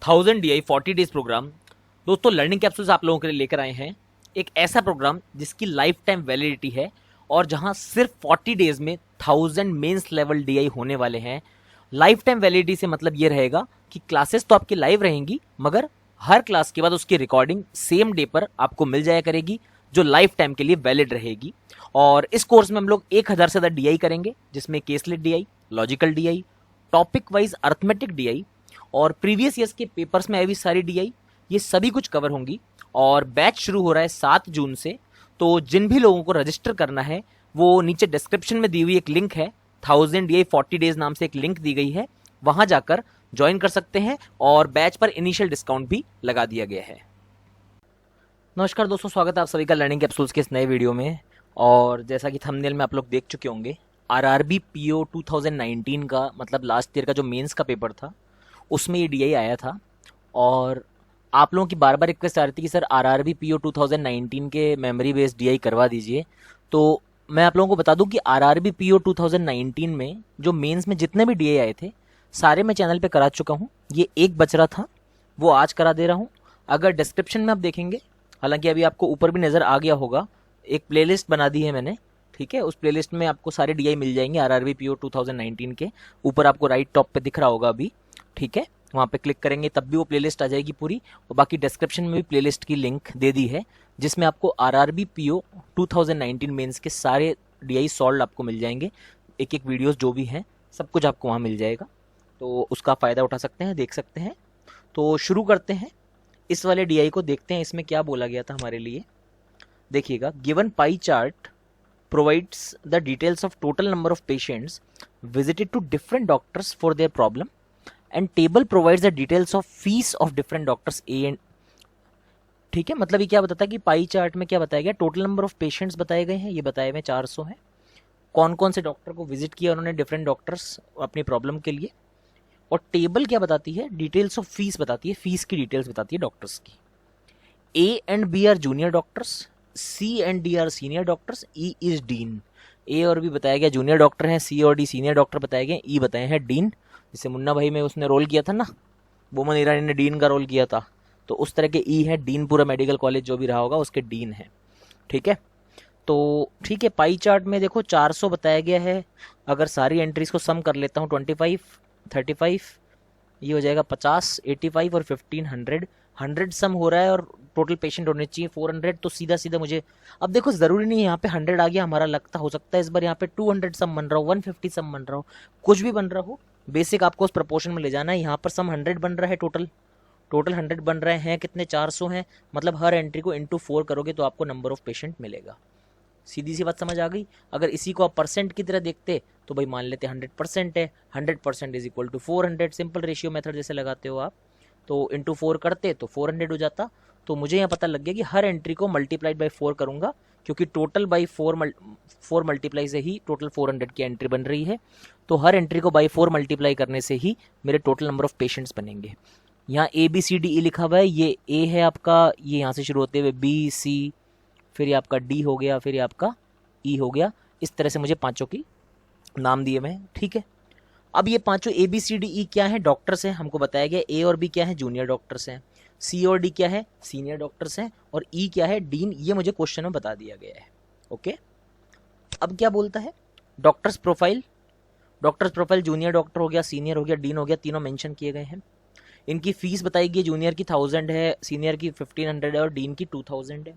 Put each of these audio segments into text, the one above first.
1000 DI 40 days programme. दोस्तों learning capsules आप लोगों के लिए लेकर आए हैं एक ऐसा प्रोग्राम जिसकी लाइफ टाइम वैलिडिटी है और जहां सिर्फ 40 डेज में 1000 मेंस लेवल DI होने वाले हैं। लाइफ टाइम वैलिडिटी से मतलब ये रहेगा कि क्लासेस तो आपकी लाइव रहेंगी मगर हर क्लास के बाद उसकी रिकॉर्डिंग सेम डे पर आपको मिल जाया करेगी जो लाइफ टाइम के लिए वैलिड रहेगी। और इस कोर्स में हम लोग 1000 से ज़्यादा DI करेंगे जिसमें caselet DI, logical DI, topic wise arithmetic DI और प्रीवियस ईयर्स के पेपर्स में आई हुई सारी DI, ये सभी कुछ कवर होंगी। और बैच शुरू हो रहा है 7 जून से। तो जिन भी लोगों को रजिस्टर करना है वो नीचे डिस्क्रिप्शन में दी हुई एक लिंक है, 1000 DI 40 डेज नाम से एक लिंक दी गई है, वहां जाकर ज्वाइन कर सकते हैं और बैच पर इनिशियल डिस्काउंट भी लगा दिया गया है। नमस्कार दोस्तों, स्वागत है आप सभी का लर्निंग कैप्सूल्स के इस नए वीडियो में। और जैसा कि थंबनेल में आप लोग देख चुके होंगे, RRB PO 2019 का मतलब लास्ट ईयर का जो मेंस का पेपर था उसमें ये DI आया था। और आप लोगों की बार बार रिक्वेस्ट आ रही थी कि सर RRB PO 2019 के मेमोरी बेस्ड DI करवा दीजिए। तो मैं आप लोगों को बता दूं कि RRB PO 2019 में जो मेंस में जितने भी DI आए थे सारे मैं चैनल पे करा चुका हूं। ये एक बच रहा था, वो आज करा दे रहा हूं। अगर डिस्क्रिप्शन में आप देखेंगे, हालांकि अभी आपको ऊपर भी नज़र आ गया होगा, एक प्लेलिस्ट बना दी है मैंने, ठीक है। उस प्लेलिस्ट में आपको सारे DI मिल जाएंगे RRB PO 2019 के। ऊपर आपको राइट टॉप पे दिख रहा होगा अभी, ठीक है। वहाँ पे क्लिक करेंगे तब भी वो प्लेलिस्ट आ जाएगी पूरी। और बाकी डिस्क्रिप्शन में भी प्लेलिस्ट की लिंक दे दी है जिसमें आपको RRB PO 2019 मेंस के सारे DI सॉल्व आपको मिल जाएंगे। एक एक वीडियोस जो भी हैं सब कुछ आपको वहाँ मिल जाएगा, तो उसका फ़ायदा उठा सकते हैं, देख सकते हैं। तो शुरू करते हैं, इस वाले DI को देखते हैं इसमें क्या बोला गया था हमारे लिए। देखिएगा, given pie chart provides the details of total number of patients visited to different doctors for their problem and table provides the details of fees of different doctors A and. ठीक है, मतलब ये क्या बताता है कि पाई चार्ट में क्या बताया गया, टोटल नंबर ऑफ पेशेंट्स बताए गए हैं, ये बताए हुए 400 हैं। कौन कौन से डॉक्टर को विजिट किया उन्होंने डिफरेंट डॉक्टर्स अपनी प्रॉब्लम के लिए। और टेबल क्या बताती है, डिटेल्स ऑफ फीस बताती है, फीस की डिटेल्स बताती है डॉक्टर्स की। A and B are junior doctors, C and D are senior doctors, E is dean. A और B बताया गया जूनियर डॉक्टर हैं, C और D सीनियर डॉक्टर बताए गए, E बताए हैं डीन। जैसे मुन्ना भाई में उसने रोल किया था ना, बोमन ईरानी ने डीन का रोल किया था, तो उस तरह के E है, डीन पूरा मेडिकल कॉलेज जो भी रहा होगा उसके डीन है, ठीक है। तो ठीक है, पाई चार्ट में देखो 400 बताया गया है। अगर सारी एंट्रीज को सम कर लेता हूँ, 25, 35, ये हो जाएगा 50, 85 और 1500, 100 सम हो रहा है और टोटल पेशेंट होने चाहिए 400। तो सीधा सीधा मुझे, अब देखो ज़रूरी नहीं है यहाँ पे 100 आ गया हमारा, लगता हो सकता है इस बार यहाँ पे 200 सम बन रहा हो, 150 सम बन रहा हो, कुछ भी बन रहा हो, बेसिक आपको उस प्रपोर्शन में ले जाना है। यहाँ पर सम 100 बन रहा है, टोटल 100 बन रहे हैं, कितने 400 हैं, मतलब हर एंट्री को इंटू 4 करोगे तो आपको नंबर ऑफ पेशेंट मिलेगा। सीधी सी बात समझ आ गई। अगर इसी को आप परसेंट की तरह देखते तो भाई मान लेते 100% है, 100% is equal to 400, simple ratio method जैसे लगाते हो आप, तो इंटू 4 करते तो 400 हो जाता। तो मुझे यहाँ पता लग गया कि हर एंट्री को मल्टीप्लाइड बाई 4 करूँगा, क्योंकि टोटल बाई 4 मल्टीप्लाई से ही टोटल 400 की एंट्री बन रही है। तो हर एंट्री को बाई 4 मल्टीप्लाई करने से ही मेरे टोटल नंबर ऑफ पेशेंट्स बनेंगे। यहाँ ABCDE लिखा हुआ है, ये A है आपका, ये यहाँ से शुरू होते हुए BC, फिर ये आपका D हो गया, फिर ये आपका E हो गया। इस तरह से मुझे पांचों की नाम दिए मैं, ठीक है। अब ये पांचों ABCDE क्या है, डॉक्टर्स हैं, हमको बताया गया। A और B क्या है, जूनियर डॉक्टर्स हैं। C और D क्या है, सीनियर डॉक्टर्स हैं। और E क्या है, डीन, ये मुझे क्वेश्चन में बता दिया गया है, ओके। अब क्या बोलता है, doctors profile, doctors profile junior doctor हो गया, सीनियर हो गया, डीन हो गया, तीनों मेंशन किए गए हैं। इनकी फीस बताई गई, जूनियर की 1000 है, सीनियर की 1500 है और डीन की 2000 है।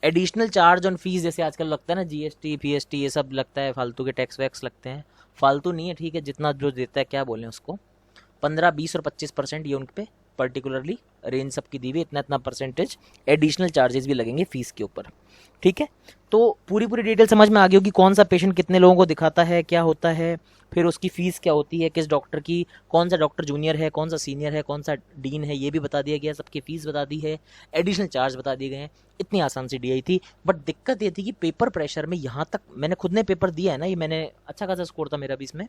एडिशनल चार्ज ऑन फीस, जैसे आजकल लगता है ना GST PST ये सब लगता है, फालतू के टैक्स वैक्स लगते हैं, फालतू नहीं है, ठीक है, जितना जो देता है, क्या बोलें उसको, 15, 20 और 25% ये उन पे पर्टिकुलरली रेंज सबकी दी हुई, इतना इतना परसेंटेज एडिशनल चार्जेस भी लगेंगे फीस के ऊपर, ठीक है। तो पूरी डिटेल समझ में आ गई होगी, कौन सा पेशेंट कितने लोगों को दिखाता है, क्या होता है, फिर उसकी फीस क्या होती है, किस डॉक्टर की, कौन सा डॉक्टर जूनियर है, कौन सा सीनियर है, कौन सा डीन है, ये भी बता दिया गया, सबकी फीस बता दी है, एडिशनल चार्ज बता दिए गए हैं। इतनी आसान सी DI थी। बट दिक्कत ये थी कि पेपर प्रेशर में, यहाँ तक मैंने खुद ने पेपर दिया है ना, ये मैंने अच्छा खासा स्कोर था मेरा भी इसमें,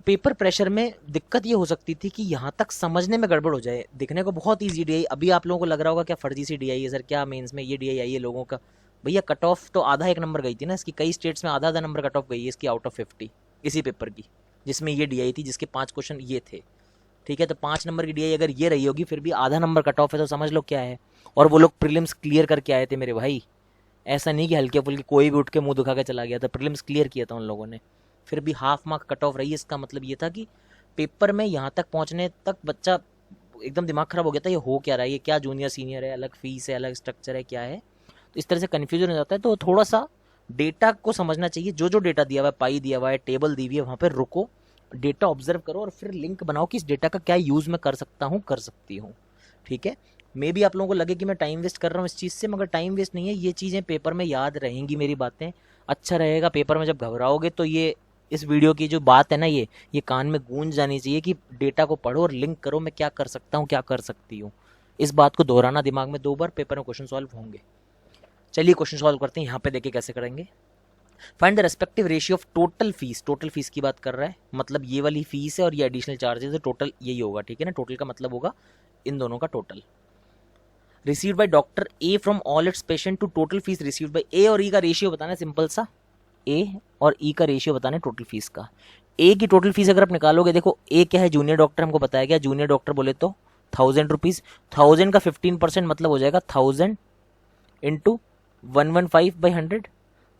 पेपर प्रेशर में दिक्कत ये हो सकती थी कि यहाँ तक समझने में गड़बड़ हो जाए। दिखने को बहुत ईजी DI, अभी आप लोगों को लग रहा होगा क्या फर्जी सी DI है सर, क्या मेंस में ये DI आई है लोगों का। भैया कट ऑफ तो आधा एक नंबर गई थी ना इसकी, कई स्टेट्स में आधा आधा नंबर कट ऑफ गई है इसकी आउट ऑफ 50 इसी पेपर की, जिसमें ये DI थी, जिसके 5 क्वेश्चन ये थे। ठीक है, तो 5 नंबर की डीआई अगर ये रही होगी, फिर भी आधा नंबर कट ऑफ है, तो समझ लो क्या है। और वो लोग प्रीलिम्स क्लियर करके आए थे मेरे भाई, ऐसा नहीं कि हल्के फुल्के कोई भी उठ के मुंह दिखा के चला गया था, प्रीलिम्स क्लियर किया था उन लोगों ने, फिर भी हाफ मार्क कट ऑफ रही। इसका मतलब ये था कि पेपर में यहाँ तक पहुँचने तक बच्चा एकदम दिमाग खराब हो गया था, ये हो क्या रहा है, ये क्या जूनियर सीनियर है, अलग फीस है, अलग स्ट्रक्चर है, क्या है। तो इस तरह से कन्फ्यूजन हो जाता है। तो थोड़ा सा डेटा को समझना चाहिए, जो जो डेटा दिया हुआ है, पाई दिया हुआ है, टेबल दी हुई है, वहाँ पर रुको, डेटा ऑब्जर्व करो और फिर लिंक बनाओ कि इस डेटा का क्या यूज़ मैं कर सकता हूँ, कर सकती हूँ। ठीक है, मे भी आप लोगों को लगे कि मैं टाइम वेस्ट कर रहा हूँ इस चीज़ से, मगर टाइम वेस्ट नहीं है, ये चीज़ें पेपर में याद रहेंगी, मेरी बातें। अच्छा रहेगा पेपर में जब घबराओगे तो ये इस वीडियो की जो बात है ना, ये कान में गूंज जानी चाहिए कि डेटा को पढ़ो और लिंक करो, मैं क्या कर सकता हूँ, क्या कर सकती हूँ। इस बात को दोहराना दिमाग में 2 बार, पेपर में क्वेश्चन सॉल्व होंगे। चलिए क्वेश्चन सॉल्व करते हैं, यहाँ पे देखिए कैसे करेंगे। Find the respective ratio of total fees, total fees की बात कर रहा है, मतलब ये वाली फीस है और ये एडिशनल चार्जेस है, टोटल यही होगा। ठीक है ना, टोटल का मतलब होगा इन दोनों का total. Received by doctor A from all its patient to total fees received by A और ई का रेशियो बताना है, सिंपल सा, ए और ई का रेशियो बताना है टोटल फीस का। ए की टोटल फीस अगर आप निकालोगे, देखो ए क्या है, जूनियर डॉक्टर, हमको बताया गया जूनियर डॉक्टर बोले तो 1000 रुपीज़, 1000 का 15% मतलब हो जाएगा 1000 इंटू 115/100।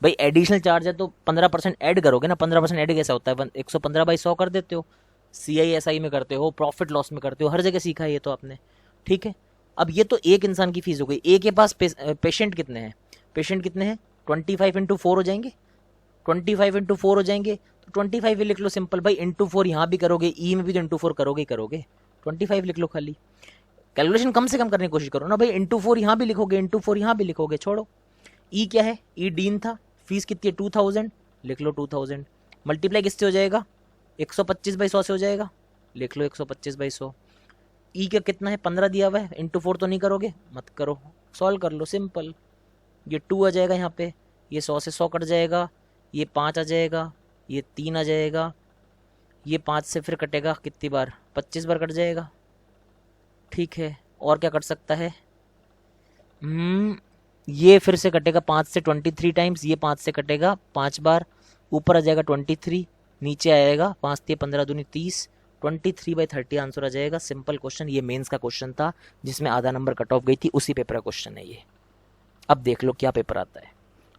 भाई एडिशनल चार्ज है तो 15% ऐड करोगे ना, 15% ऐड कैसा होता है, 115/100 कर देते हो, CISI में करते हो, प्रॉफिट लॉस में करते हो, हर जगह सीखा है ये तो आपने। ठीक है, अब ये तो एक इंसान की फीस हो गई। ए के पास पेशेंट कितने हैं, पेशेंट कितने हैं, 25 इंटू 4 हो जाएंगे, 25 इंटू 4 हो जाएंगे, तो 25 ही लिख लो सिंपल। भाई इंटू 4 यहाँ भी करोगे, ई में भी तो इंटू 4 करोगे ही करोगे, 25 लिख लो खाली। कैलकुलेशन कम से कम करने की कोशिश करो ना भाई, इंटू 4 यहाँ भी लिखोगे, इंटू 4 यहाँ भी लिखोगे, छोड़ो। ई क्या है, ई डीन था, फीस कितनी है 2000, लिख लो 2000, मल्टीप्लाई किससे हो जाएगा, 125/100 से हो जाएगा, लिख लो 125/100। ई का कितना है, 15 दिया हुआ है, इंटू 4 तो नहीं करोगे, मत करो, सॉल्व कर लो सिंपल। ये 2 आ जाएगा यहाँ पे, ये 100 से 100 कट जाएगा, ये 5 आ जाएगा, ये 3 आ जाएगा, ये 5 से फिर कटेगा कितनी बार, 25 बार कट जाएगा। ठीक है, और क्या कट सकता है, ये फिर से कटेगा 5 से 23 टाइम्स, ये 5 से कटेगा 5 बार, ऊपर आ जाएगा 23, नीचे आएगा 5 से 15 दूनी 30, 23/30 आंसर आ जाएगा। सिंपल क्वेश्चन, ये मेंस का क्वेश्चन था जिसमें आधा नंबर कट ऑफ गई थी, उसी पेपर का क्वेश्चन है ये। अब देख लो क्या पेपर आता है,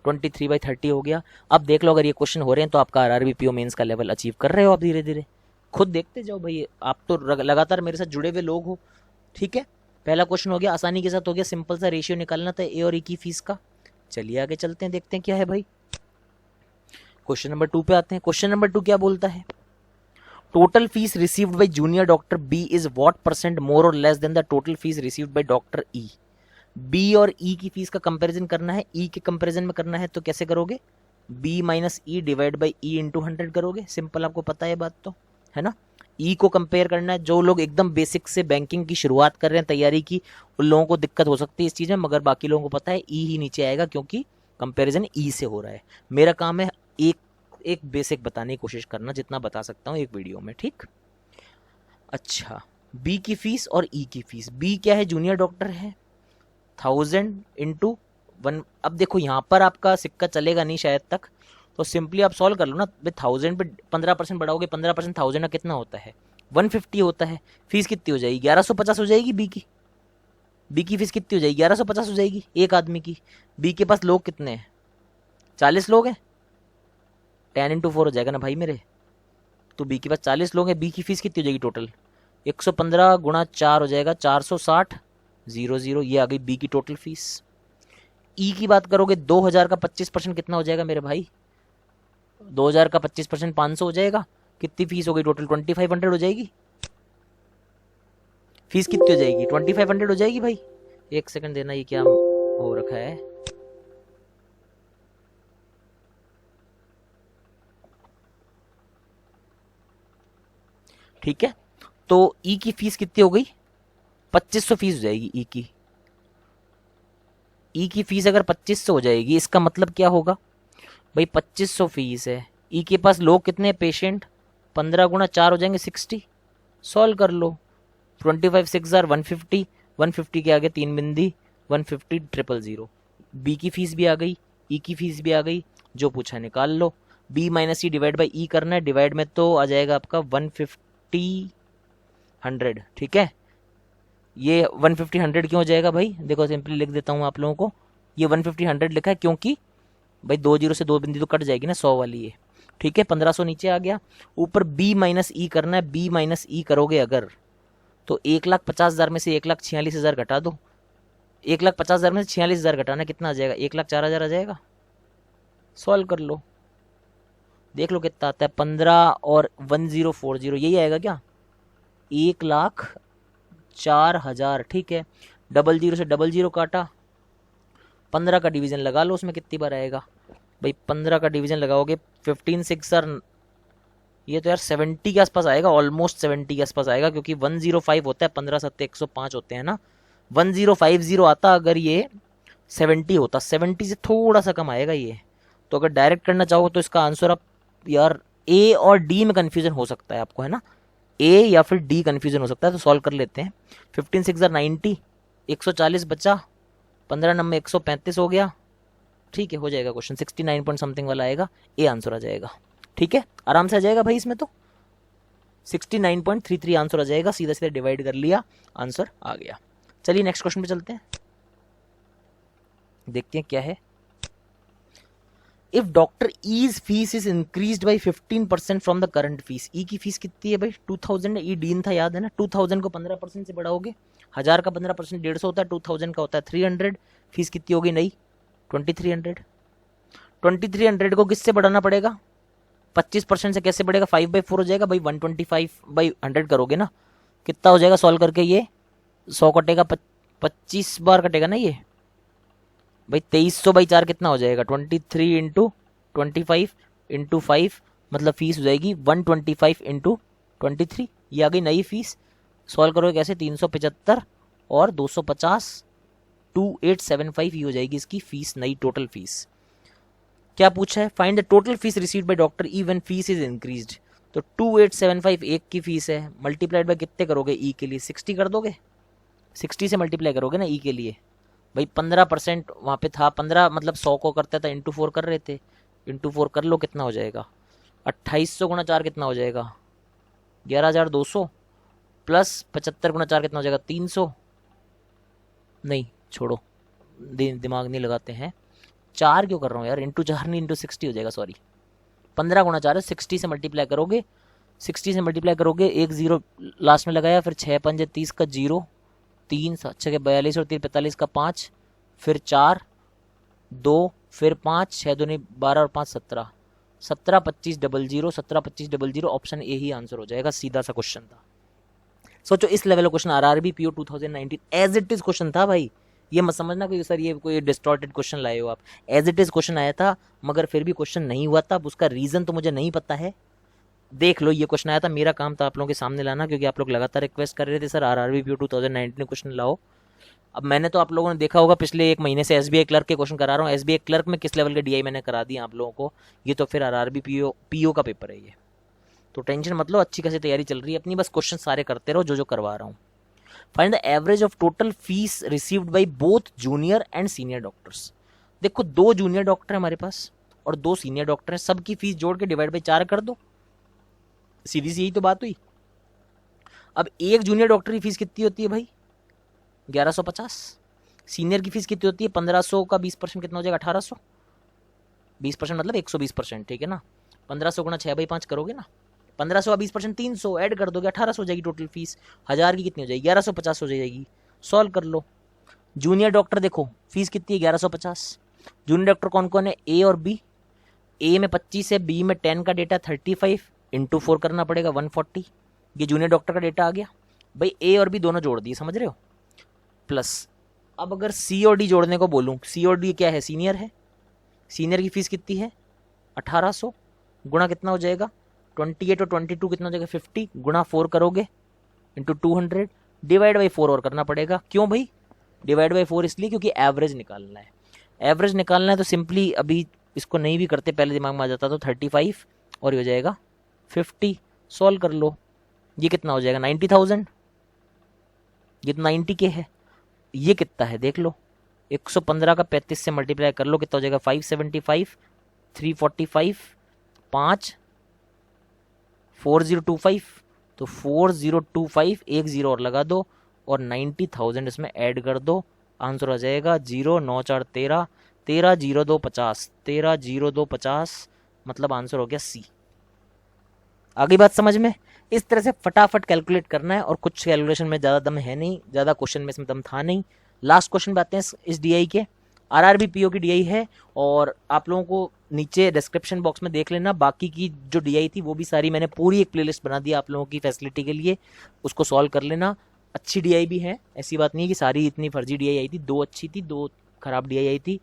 23/30 हो गया। अब देख लो अगर ये क्वेश्चन हो रहे हैं तो आपका RRB PO मेंस का लेवल अचीव कर रहे हो आप धीरे धीरे, खुद देखते जाओ भाई, आप तो लगातार मेरे साथ जुड़े हुए लोग हो। ठीक है, पहला क्वेश्चन हो गया, आसानी के साथ हो गया, सिंपल सा रेशियो निकालना था ए और ई की फीस का। चलिए आगे चलते हैं, देखते हैं क्या है भाई। क्वेश्चन नंबर 2 पे आते हैं। क्वेश्चन नंबर 2 क्या बोलता है, total fees received by junior doctor B is what percent more और less than the total fees received by doctor E. B और ई की फीस का कंपैरिजन करना है, ई के कंपैरिजन में करना है तो कैसे करोगे, B minus E divide by E into 100 करोगे, सिंपल, आपको पता है बात तो, है ना। ई को कंपेयर करना है, जो लोग एकदम बेसिक से बैंकिंग की शुरुआत कर रहे हैं, तैयारी की, उन लोगों को दिक्कत हो सकती है इस चीज़ में, मगर बाकी लोगों को पता है ई ही नीचे आएगा क्योंकि कंपैरिजन ई से हो रहा है। मेरा काम है एक एक बेसिक बताने की कोशिश करना, जितना बता सकता हूँ एक वीडियो में, ठीक। अच्छा, बी की फीस और ई की फीस, बी क्या है, जूनियर डॉक्टर है, 1000 इंटू 1। अब देखो यहाँ पर आपका सिक्का चलेगा नहीं शायद तक, तो सिंपली आप सॉल्व कर लो ना, 1000 पे 15% बढ़ाओगे, 15% 1000 का कितना होता है, 150 होता है। फीस कितनी हो जाएगी, 1150 हो जाएगी बी की फीस कितनी हो जाएगी, 1150 हो जाएगी एक आदमी की। बी के पास लोग कितने हैं, 40 लोग हैं, 10 इंटू 4 हो जाएगा ना भाई मेरे, तो बी के पास 40 लोग हैं, बी की फीस कितनी हो जाएगी टोटल, 115 गुणा 4 हो जाएगा 460, 00, ये आ गई बी की टोटल फीस। ई की बात करोगे, 2000 का 25% कितना हो जाएगा मेरे भाई, 2000 का 25% 500 हो जाएगा, कितनी फीस हो गई टोटल, 2500 हो जाएगी। फीस कितनी हो जाएगी, 2500 हो जाएगी भाई। एक सेकंड देना, ये क्या हो रखा है, ठीक है। तो ई की फीस कितनी हो गई, 2500 फीस हो जाएगी ई की। ई की फीस अगर 2500 हो जाएगी, इसका मतलब क्या होगा भाई, 2500 फीस है, ई के पास लोग कितने पेशेंट, 15 गुणा 4 हो जाएंगे 60, सॉल्व कर लो, 25 6 150, 150 के आगे 3 बिंदी, 150 000। बी की फीस भी आ गई, ई की फीस भी आ गई, जो पूछा निकाल लो। B minus E divide by E करना है, डिवाइड में तो आ जाएगा आपका 150, 100, ठीक है। ये 150 100 क्यों हो जाएगा भाई, देखो सिंपली लिख देता हूँ आप लोगों को, ये 150 100 लिखा है क्योंकि भाई 2 जीरो से 2 बिंदी तो कट जाएगी ना 100 वाली ये, ठीक है। 1500 नीचे आ गया, ऊपर बी माइनस ई करना है, बी माइनस ई करोगे अगर तो 1,50,000 में से 1,46,000 घटा दो, 1,50,000 में से 46,000 घटाना कितना आ जाएगा, 1,04,000 आ जाएगा। सॉल्व कर लो, देख लो कितना आता है, 15 और 1040 यही आएगा क्या, 1,04,000, ठीक है। डबल जीरो से डबल जीरो काटा, 15 का डिवीजन लगा लो, उसमें कितनी बार आएगा भाई, 15 का डिवीजन लगाओगे 15 6 सर, ये तो यार 70 के आसपास आएगा, ऑलमोस्ट 70 के आसपास आएगा, क्योंकि 105 होता है, 15 7 105 होते हैं ना, 1050 आता अगर ये 70 होता, 70 से थोड़ा सा कम आएगा ये। तो अगर डायरेक्ट करना चाहो तो इसका आंसर आप यार ए और डी में कंफ्यूजन हो सकता है आपको, है ना, ए या फिर डी कंफ्यूजन हो सकता है, तो सॉल्व कर लेते हैं। 15 6 90, 140 बचा, 15 नंबर 135 हो गया, ठीक है, हो जाएगा क्वेश्चन, 69 पॉइंट समथिंग वाला आएगा, ए आंसर आ जाएगा, ठीक है, आराम से आ जाएगा भाई, इसमें तो 69.33 आंसर आ जाएगा, सीधा सीधा डिवाइड कर लिया, आंसर आ गया। चलिए नेक्स्ट क्वेश्चन पे चलते हैं, देखते हैं क्या है। If doctor E's fees is increased by 15% from the current fees, E की फीस कितनी है भाई 2000, ई डीन था याद है ना, 2000 को 15% से बढ़ाओगे, 1000 का 15% 150 होता है, 2000 का होता है 300, फीस कितनी होगी नई 2300, 2300 को किससे बढ़ाना पड़ेगा, 25% से कैसे बढ़ेगा, 5/4 हो जाएगा भाई, 125/100 करोगे ना, कितना हो जाएगा सॉल्व करके, ये 100 कटेगा, 25 बार कटेगा ना ये भाई, 2300/4 कितना हो जाएगा, 23 इंटू 25 इंटू 5, मतलब फीस हो जाएगी 125 इंटू 23, ये आ गई नई फीस। सॉल्व करोगे कैसे, 375 और 250, 2875 ये हो जाएगी इसकी फीस, नई टोटल फीस। क्या पूछा है, find the total fees received by doctor E when fees is increased, तो 2875 एक की फीस है, मल्टीप्लाइड बाय कितने करोगे ई के लिए, 60 कर दोगे, 60 से मल्टीप्लाई करोगे ना ई के लिए भाई, 15% वहाँ पे था, 15 मतलब 100 को करता था, इंटू 4 कर रहे थे, इंटू 4 कर लो कितना हो जाएगा, 2800 गुणा 4 कितना हो जाएगा, 11,200, प्लस 75 गुणा 4 कितना हो जाएगा, 300, नहीं छोड़ो, दिमाग नहीं लगाते हैं, 4 क्यों कर रहा हूँ यार, इंटू 4 नहीं इंटू 60 हो जाएगा, सॉरी, 15 गुणा 4 है, 60 से मल्टीप्लाई करोगे, 60 से मल्टीप्लाई करोगे, एक जीरो लास्ट में लगाया, फिर 6 पंजे 30 का जीरो, 3 6 के 42 और 3 45 का 5, फिर 4 2, फिर 5 6 दूनी 12 और 5 17, 17 25 00, 17 25 00, ऑप्शन ए ही आंसर हो जाएगा, सीधा सा क्वेश्चन था। सोचो इस लेवल का question RRB PO 2019 as it is question था भाई, ये मत समझना कोई सर ये कोई डिस्टॉर्टेड क्वेश्चन लाए हो आप, एज इट इज क्वेश्चन आया था, मगर फिर भी क्वेश्चन नहीं हुआ था, उसका रीजन तो मुझे नहीं पता है, देख लो ये क्वेश्चन आया था, मेरा काम था आप लोगों के सामने लाना, क्योंकि आप लोग लगातार रिक्वेस्ट कर रहे थे सर आरआरबी पीओ 2019 क्वेश्चन लाओ। अब मैंने तो आप लोगों ने देखा होगा पिछले एक महीने से एसबीआई क्लर्क के क्वेश्चन करा रहा हूँ, एसबीआई क्लर्क में किस लेवल के डीआई मैंने करा दिया आप लोगों को, ये तो फिर आरआरबी पीओ का पेपर है ये, तो टेंशन मत लो, अच्छी खासी तैयारी चल रही है अपनी, बस क्वेश्चन सारे करते रहो जो जो करवा रहा हूँ। Find the average of total fees received by both junior and senior doctors, देखो 2 जूनियर डॉक्टर है हमारे पास और 2 सीनियर डॉक्टर हैं, सबकी फीस जोड़ के डिवाइड बाई 4 कर दो, सीधी सी यही तो बात हुई। अब एक जूनियर डॉक्टर की फीस कितनी होती है भाई 1150, सीनियर की फीस कितनी होती है 1500 का 20% कितना हो जाएगा 1800, 20% मतलब 120%, ठीक है ना, 1500 गुणा 6/5 करोगे ना, 1500 का 20% 300 ऐड कर दोगे 1800 हो जाएगी टोटल फीस, 1000 की कितनी हो जाएगी 1150 हो जाएगी, सॉल्व कर लो। जूनियर डॉक्टर देखो फीस कितनी है 1150, जूनियर डॉक्टर कौन कौन है ए और बी, ए में 25 है, बी में 10 का डेटा 35, इंटू 4 करना पड़ेगा 140, ये जूनियर डॉक्टर का डेटा आ गया भाई, ए और बी दोनों जोड़ दिए समझ रहे हो, प्लस अब अगर सी और डी जोड़ने को बोलूं, सी और डी क्या है सीनियर है, सीनियर की फीस कितनी है 1800, गुणा कितना हो जाएगा 28 और 22 कितना हो जाएगा 50, गुणा 4 करोगे इंटू 200, डिवाइड बाई 4 और करना पड़ेगा, क्यों भाई डिवाइड बाई 4 इसलिए क्योंकि एवरेज निकालना है, एवरेज निकालना है तो सिंपली अभी इसको नहीं भी करते पहले दिमाग में आ जाता तो 35 और ये हो जाएगा 50, सॉल्व कर लो, ये कितना हो जाएगा 90,000, ये तो 90 के है, ये कितना है देख लो 115 का 35 से मल्टीप्लाई कर लो कितना हो जाएगा 575, 345, 5 4025, तो 4025, एक जीरो और लगा दो और 90,000 इसमें ऐड कर दो, आंसर आ जाएगा 0 9 4 13, 13 0 2 50, 13 0 2 50, मतलब आंसर हो गया सी। आगे बात समझ में? इस तरह से फटाफट कैलकुलेट करना है और कुछ कैलकुलेशन में ज़्यादा दम है नहीं, ज़्यादा क्वेश्चन में इसमें दम था नहीं। लास्ट क्वेश्चन पे आते हैं इस डीआई के। आरआरबी पीओ की डीआई है और आप लोगों को नीचे डिस्क्रिप्शन बॉक्स में देख लेना, बाकी की जो डीआई थी वो भी सारी मैंने पूरी एक प्लेलिस्ट बना दी आप लोगों की फैसिलिटी के लिए, उसको सॉल्व कर लेना। अच्छी डीआई भी है, ऐसी बात नहीं है कि सारी इतनी फर्जी डीआई आई थी, 2 अच्छी थी 2 खराब डीआई आई थी,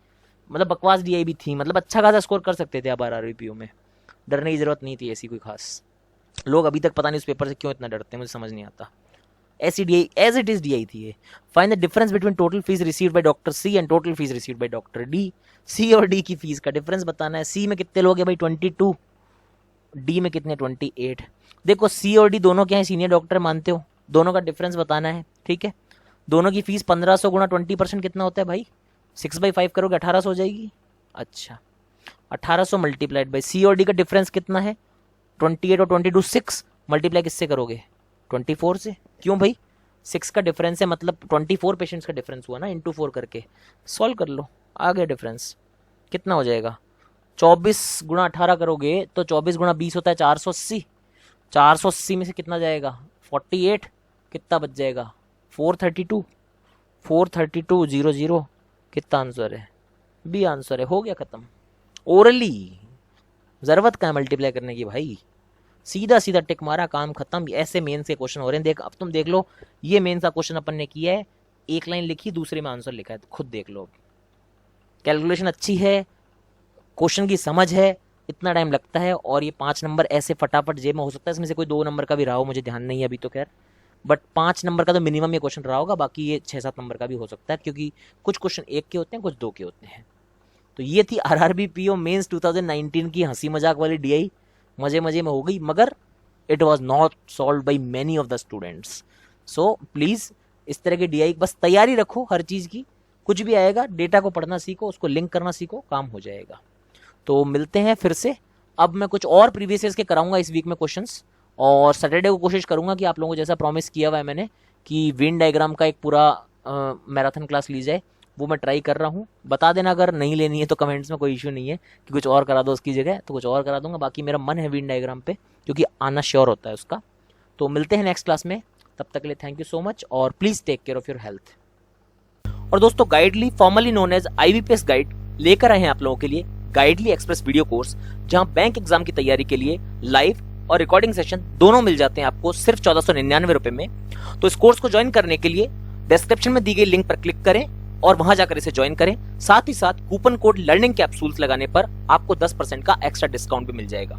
मतलब बकवास डीआई भी थी, मतलब अच्छा खासा स्कोर कर सकते थे आप आरआरबी पीओ में, डरने की जरूरत नहीं थी ऐसी कोई खास। लोग अभी तक पता नहीं उस पेपर से क्यों इतना डरते हैं, मुझे समझ नहीं आता। ऐसी DI as it is DI थी ये। Find the difference between total fees received by doctor C and total fees received by doctor D. C और डी की फीस का डिफरेंस बताना है। सी में कितने लोग हैं भाई 22, डी में कितने 28। देखो सी और डी दोनों क्या है, सीनियर डॉक्टर मानते हो, दोनों का डिफरेंस बताना है, ठीक है। दोनों की फीस 1500 गुणा 20% कितना होता है भाई, 6/5 करोगे 1800 हो जाएगी। अच्छा 1800 मल्टीप्लाइड बाई सी और डी का डिफरेंस कितना है 28 और 22, 6 मल्टीप्लाई किससे करोगे 24 से। क्यों भाई 6 का डिफरेंस है मतलब 24 पेशेंट्स का डिफरेंस हुआ ना, इंटू 4 करके सॉल्व कर लो, आ गया डिफरेंस। कितना हो जाएगा 24 गुणा 18 करोगे तो 24 गुणा 20 होता है 480, 480 में से कितना जाएगा 48, कितना बच जाएगा 432, 432 0 0, कितना आंसर है बी आंसर है। हो गया खत्म। ओरली जरूरत का है मल्टीप्लाई करने की भाई, सीधा सीधा टिक मारा काम खत्म। ऐसे मेंस के क्वेश्चन हो रहे हैं, देख अब तुम देख लो, ये मेंस का क्वेश्चन अपन ने किया है, एक लाइन लिखी दूसरे में आंसर लिखा है, खुद देख लो। कैलकुलेशन अच्छी है, क्वेश्चन की समझ है, इतना टाइम लगता है और ये 5 नंबर ऐसे फटाफट जेब में हो सकता है, इसमें से कोई 2 नंबर का भी रहा हो, मुझे ध्यान नहीं है अभी तो खैर, बट 5 नंबर का तो मिनिमम ये क्वेश्चन रहा होगा, बाकी ये 6-7 नंबर का भी हो सकता है क्योंकि कुछ क्वेश्चन 1 के होते हैं कुछ 2 के होते हैं। तो ये थी आरआरबी पीओ मेंस 2019 की हंसी मजाक वाली डीआई, मजे मजे में हो गई, मगर it was not solve by many of the students. So please इस तरह की डीआई बस तैयारी रखो हर चीज की, कुछ भी आएगा डेटा को पढ़ना सीखो, उसको लिंक करना सीखो, काम हो जाएगा। तो मिलते हैं फिर से। अब मैं कुछ और प्रीवियस ईयर्स के कराऊंगा इस वीक में क्वेश्चंस, और सैटरडे को कोशिश करूंगा कि आप लोगों को जैसा प्रॉमिस किया हुआ है मैंने कि वेन डायग्राम का एक पूरा मैराथन क्लास ली जाए, वो मैं ट्राई कर रहा हूँ। बता देना अगर नहीं लेनी है तो कमेंट्स में, कोई इशू नहीं है कि कुछ और करा दो उसकी जगह, तो कुछ और करा दूंगा। बाकी मेरा मन है वेन डायग्राम पे क्योंकि आना श्योर होता है उसका। तो मिलते हैं नेक्स्ट क्लास में, तब तक के लिए थैंक यू सो मच और please take care of your health. और दोस्तों Guidely formerly known as IBPS guide लेकर आए हैं आप लोगों के लिए गाइडली एक्सप्रेस वीडियो कोर्स, जहां बैंक एग्जाम की तैयारी के लिए लाइव और रिकॉर्डिंग सेशन दोनों मिल जाते हैं आपको सिर्फ 1499 रुपए में। तो इस कोर्स को ज्वाइन करने के लिए डिस्क्रिप्शन में दी गई लिंक पर क्लिक करें और वहां जाकर इसे ज्वाइन करें। साथ ही साथ कूपन कोड लर्निंग कैप्सूल्स लगाने पर आपको 10% का एक्स्ट्रा डिस्काउंट भी मिल जाएगा।